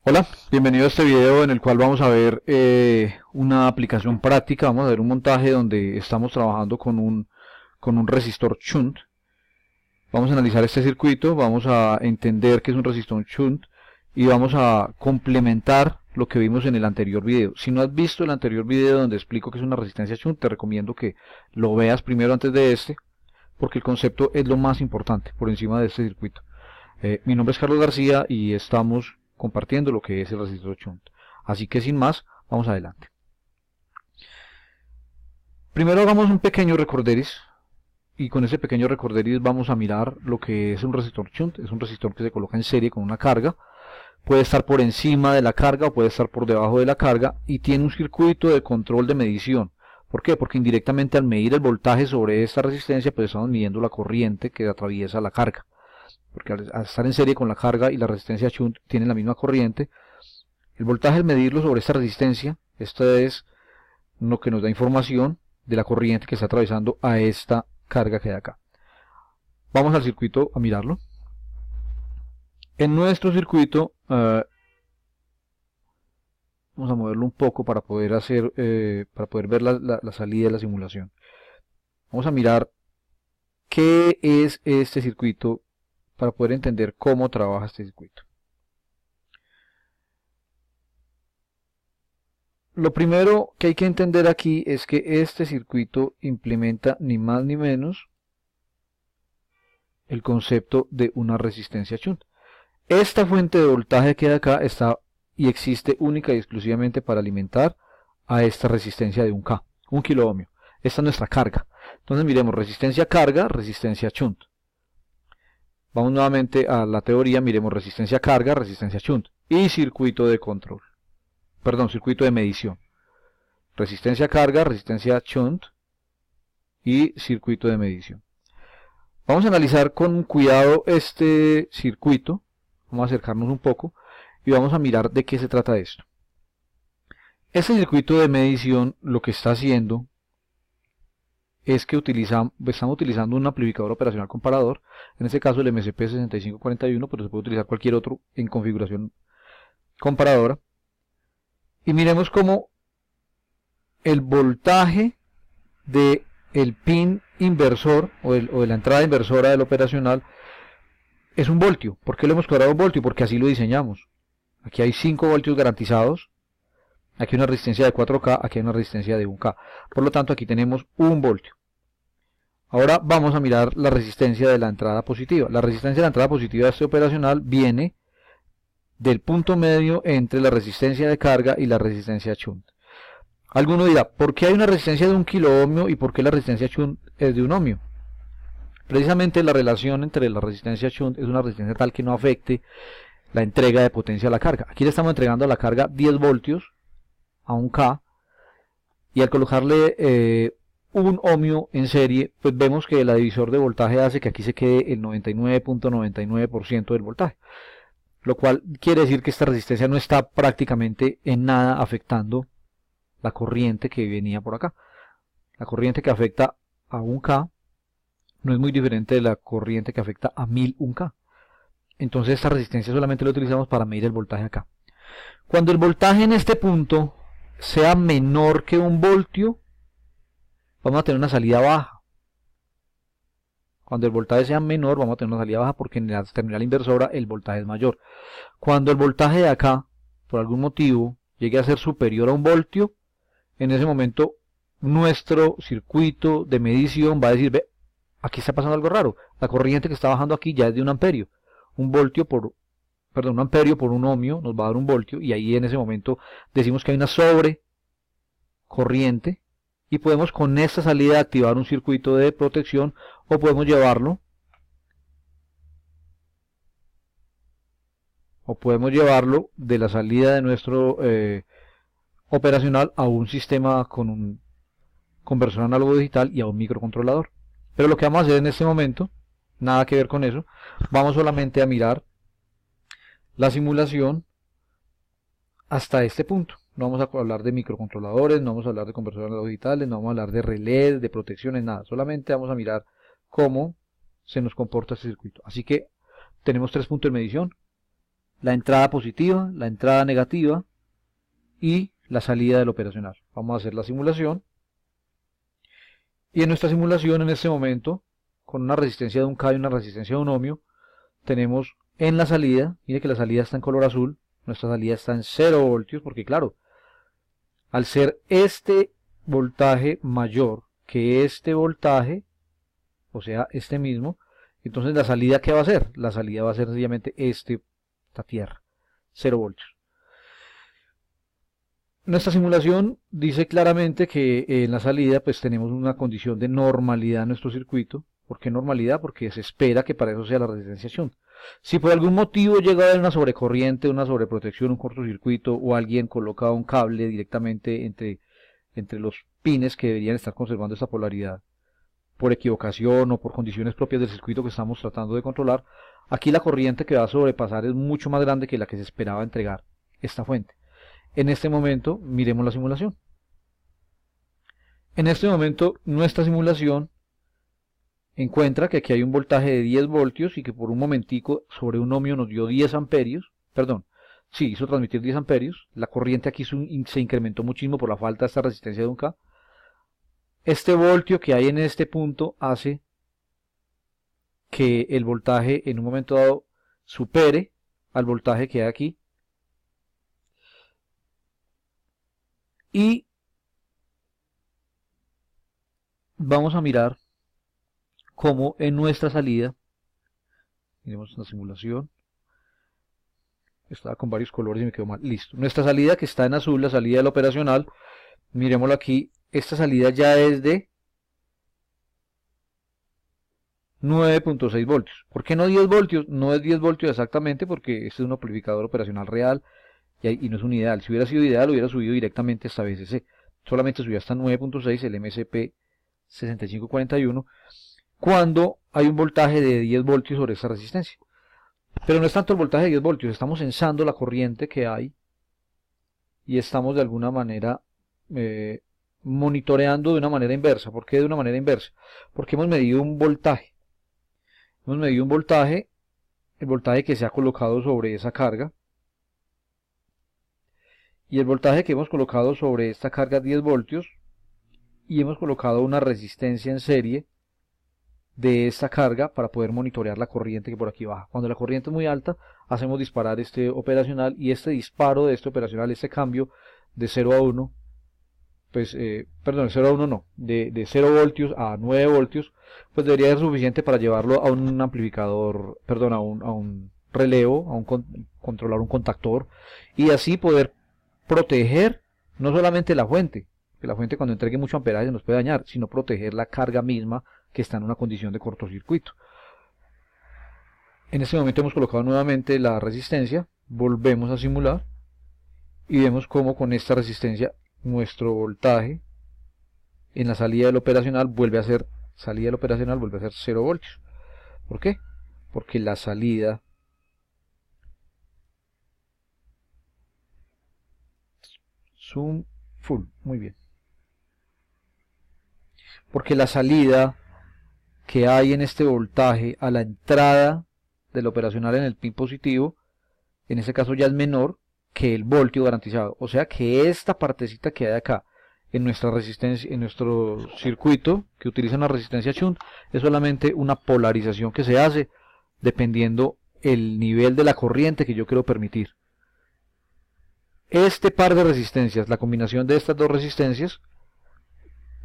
Hola, bienvenido a este video en el cual vamos a ver una aplicación práctica. Vamos a ver un montaje donde estamos trabajando con un resistor shunt. Vamos a analizar este circuito, vamos a entender qué es un resistor shunt y vamos a complementar lo que vimos en el anterior video. Si no has visto el anterior video donde explico qué es una resistencia shunt, te recomiendo que lo veas primero antes de este, porque el concepto es lo más importante por encima de este circuito. Mi nombre es Carlos García y estamos compartiendo lo que es el resistor shunt. Así que sin más, vamos adelante. Primero hagamos un pequeño recorderis y con ese pequeño recorderis vamos a mirar lo que es un resistor shunt. Es un resistor que se coloca en serie con una carga. Puede estar por encima de la carga o puede estar por debajo de la carga y tiene un circuito de control de medición. ¿Por qué? Porque indirectamente al medir el voltaje sobre esta resistencia, pues estamos midiendo la corriente que atraviesa la carga. Porque al estar en serie con la carga y la resistencia shunt tienen la misma corriente, el voltaje al medirlo sobre esta resistencia, esto es lo que nos da información de la corriente que está atravesando a esta carga que hay acá. Vamos al circuito a mirarlo. En nuestro circuito, vamos a moverlo un poco para poder ver la salida de la simulación. Vamos a mirar qué es este circuito para poder entender cómo trabaja este circuito. Lo primero que hay que entender aquí es que este circuito implementa ni más ni menos el concepto de una resistencia shunt. Esta fuente de voltaje que hay acá está y existe única y exclusivamente para alimentar a esta resistencia de 1K, 1 kilo ohmio. Esta es nuestra carga. Entonces miremos resistencia carga, resistencia shunt. Vamos nuevamente a la teoría, miremos resistencia carga, resistencia shunt y circuito de control. Perdón, circuito de medición. Resistencia carga, resistencia shunt y circuito de medición. Vamos a analizar con cuidado este circuito. Vamos a acercarnos un poco y vamos a mirar de qué se trata esto. Este circuito de medición lo que está haciendo es que estamos utilizando un amplificador operacional comparador, en este caso el MSP6541, pero se puede utilizar cualquier otro en configuración comparadora. Y miremos cómo el voltaje de el pin inversor o de la entrada inversora del operacional es 1 voltio. ¿Por qué le hemos cobrado 1 voltio? Porque así lo diseñamos. Aquí hay 5 voltios garantizados, aquí hay una resistencia de 4K, aquí hay una resistencia de 1K. Por lo tanto, aquí tenemos 1 voltio. Ahora vamos a mirar la resistencia de la entrada positiva. La resistencia de la entrada positiva de este operacional viene del punto medio entre la resistencia de carga y la resistencia shunt. Alguno dirá, ¿por qué hay una resistencia de 1 kilo ohmio y por qué la resistencia shunt es de 1 ohmio? Precisamente la relación entre la resistencia shunt es una resistencia tal que no afecte la entrega de potencia a la carga. Aquí le estamos entregando a la carga 10 voltios a 1K y al colocarle 1 ohmio en serie, pues vemos que el divisor de voltaje hace que aquí se quede el 99.99% del voltaje. Lo cual quiere decir que esta resistencia no está prácticamente en nada afectando la corriente que venía por acá. La corriente que afecta a 1K no es muy diferente de la corriente que afecta a 1000 1K. Entonces esta resistencia solamente la utilizamos para medir el voltaje acá. Cuando el voltaje en este punto sea menor que 1 voltio, vamos a tener una salida baja. Cuando el voltaje sea menor, vamos a tener una salida baja porque en la terminal inversora el voltaje es mayor. Cuando el voltaje de acá, por algún motivo, llegue a ser superior a 1 voltio, en ese momento nuestro circuito de medición va a decir, ve, aquí está pasando algo raro. La corriente que está bajando aquí ya es de 1 amperio. 1 amperio por 1 ohmio nos va a dar 1 voltio y ahí en ese momento decimos que hay una sobrecorriente y podemos con esta salida activar un circuito de protección o podemos llevarlo de la salida de nuestro operacional a un sistema con un conversor análogo digital y a un microcontrolador. Pero lo que vamos a hacer en este momento, nada que ver con eso, vamos solamente a mirar la simulación hasta este punto. No vamos a hablar de microcontroladores, no vamos a hablar de conversores digitales, no vamos a hablar de relés, de protecciones, nada. Solamente vamos a mirar cómo se nos comporta este circuito. Así que tenemos 3 puntos de medición. la entrada positiva, la entrada negativa y la salida del operacional. Vamos a hacer la simulación. Y en nuestra simulación, en este momento, con una resistencia de un K y una resistencia de un ohmio, tenemos en la salida, mire que la salida está en color azul, nuestra salida está en 0 voltios, porque claro, al ser este voltaje mayor que este voltaje, o sea, este mismo, entonces la salida, ¿qué va a ser? La salida va a ser sencillamente esta tierra, 0 voltios. Nuestra simulación dice claramente que en la salida pues tenemos una condición de normalidad en nuestro circuito. ¿Por qué normalidad? Porque se espera que para eso sea la resistencia shunt. Si por algún motivo llega a haber una sobrecorriente, una sobreprotección, un cortocircuito o alguien coloca un cable directamente entre los pines que deberían estar conservando esta polaridad, por equivocación o por condiciones propias del circuito que estamos tratando de controlar, aquí la corriente que va a sobrepasar es mucho más grande que la que se esperaba entregar esta fuente. En este momento, miremos la simulación. En este momento, nuestra simulación encuentra que aquí hay un voltaje de 10 voltios y que por un momentico sobre un ohmio nos dio 10 amperios, perdón, sí, hizo transmitir 10 amperios, la corriente aquí se incrementó muchísimo por la falta de esta resistencia de un K. Este voltio que hay en este punto hace que el voltaje en un momento dado supere al voltaje que hay aquí. Y vamos a mirar cómo en nuestra salida, miremos la simulación, estaba con varios colores y me quedó mal, listo, nuestra salida que está en azul, la salida del operacional, miremoslo aquí, esta salida ya es de 9.6 voltios. ¿Por qué no 10 voltios? No es 10 voltios exactamente porque este es un amplificador operacional real y no es un ideal. Si hubiera sido ideal hubiera subido directamente hasta VCC. Solamente subió hasta 9.6 el MSP 6541 cuando hay un voltaje de 10 voltios sobre esta resistencia. Pero no es tanto el voltaje de 10 voltios, estamos censando la corriente que hay y estamos de alguna manera monitoreando de una manera inversa. ¿Por qué de una manera inversa? Porque hemos medido un voltaje. Hemos medido un voltaje, el voltaje que se ha colocado sobre esa carga. Y el voltaje que hemos colocado sobre esta carga 10 voltios. Y hemos colocado una resistencia en serie de esta carga para poder monitorear la corriente que por aquí baja. Cuando la corriente es muy alta, hacemos disparar este operacional y este disparo de este operacional, este cambio de 0 a 1, pues, perdón, de 0 a 1 no, de 0 voltios a 9 voltios, pues debería ser suficiente para llevarlo a un amplificador, perdón, a un relevo, controlar un contactor y así poder proteger no solamente la fuente, que la fuente cuando entregue mucho amperaje se nos puede dañar, sino proteger la carga misma que está en una condición de cortocircuito. En este momento hemos colocado nuevamente la resistencia, volvemos a simular y vemos cómo con esta resistencia nuestro voltaje en la salida del operacional vuelve a ser 0 voltios. ¿Por qué? Porque la salida zoom full, muy bien. Porque la salida que hay en este voltaje a la entrada del operacional en el pin positivo, en este caso ya es menor que el voltio garantizado. O sea que esta partecita que hay acá en nuestra resistencia, en nuestro circuito que utiliza una resistencia shunt, es solamente una polarización que se hace dependiendo el nivel de la corriente que yo quiero permitir. Este par de resistencias, la combinación de estas dos resistencias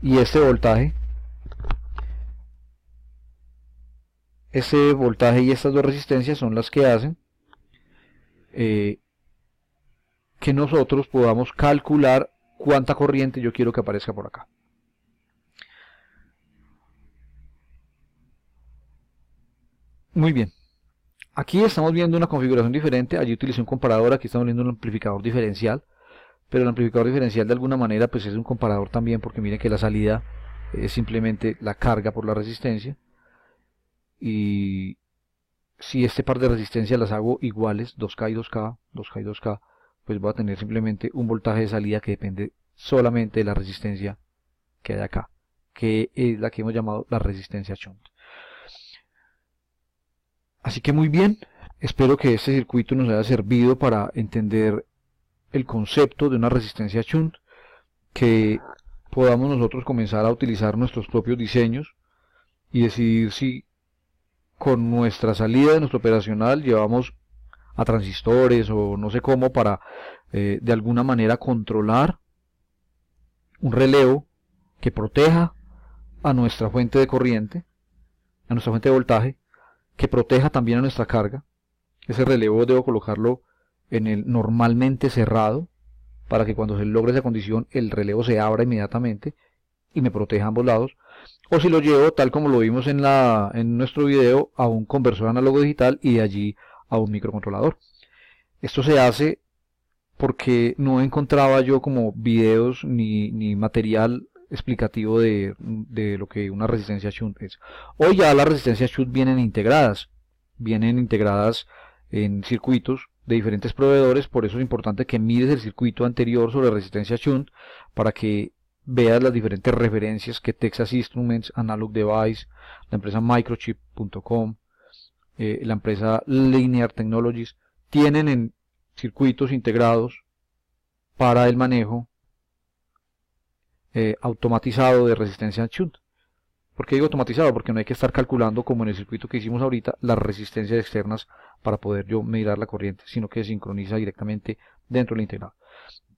y este voltaje y estas dos resistencias son las que hacen que nosotros podamos calcular cuánta corriente yo quiero que aparezca por acá. Muy bien. Aquí estamos viendo una configuración diferente. Allí utilicé un comparador, aquí estamos viendo un amplificador diferencial. Pero el amplificador diferencial de alguna manera pues es un comparador también, porque miren que la salida es simplemente la carga por la resistencia. Y si este par de resistencias las hago iguales, 2K y 2K, 2K y 2K, pues voy a tener simplemente un voltaje de salida que depende solamente de la resistencia que hay acá, que es la que hemos llamado la resistencia shunt. Así que muy bien, Espero que este circuito nos haya servido para entender el concepto de una resistencia shunt, que podamos nosotros comenzar a utilizar nuestros propios diseños y decidir si con nuestra salida de nuestro operacional llevamos a transistores o no sé cómo para de alguna manera controlar un relevo que proteja a nuestra fuente de corriente, a nuestra fuente de voltaje, que proteja también a nuestra carga. Ese relevo debo colocarlo en el normalmente cerrado para que cuando se logre esa condición el relevo se abra inmediatamente y me proteja a ambos lados. O si lo llevo, tal como lo vimos en nuestro video, a un conversor análogo digital y de allí a un microcontrolador. Esto se hace porque no encontraba yo como videos ni material explicativo de lo que una resistencia shunt es. Hoy ya las resistencias shunt vienen integradas en circuitos de diferentes proveedores. Por eso es importante que mires el circuito anterior sobre resistencia shunt para que veas las diferentes referencias que Texas Instruments, Analog Device, la empresa Microchip.com, la empresa Linear Technologies tienen en circuitos integrados para el manejo automatizado de resistencia shunt. ¿Por qué digo automatizado? Porque no hay que estar calculando, como en el circuito que hicimos ahorita, las resistencias externas para poder yo medir la corriente, sino que se sincroniza directamente dentro del integrado.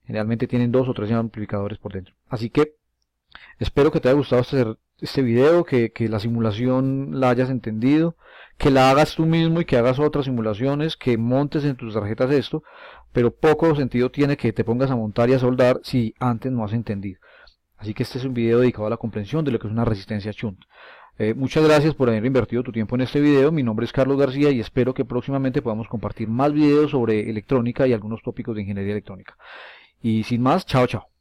Generalmente tienen 2 o 3 amplificadores por dentro. Así que espero que te haya gustado este video, que la simulación la hayas entendido, que la hagas tú mismo y que hagas otras simulaciones, que montes en tus tarjetas esto, pero poco sentido tiene que te pongas a montar y a soldar si antes no has entendido. Así que este es un video dedicado a la comprensión de lo que es una resistencia shunt. Muchas gracias por haber invertido tu tiempo en este video. Mi nombre es Carlos García y espero que próximamente podamos compartir más videos sobre electrónica y algunos tópicos de ingeniería electrónica. Y sin más, chao chao.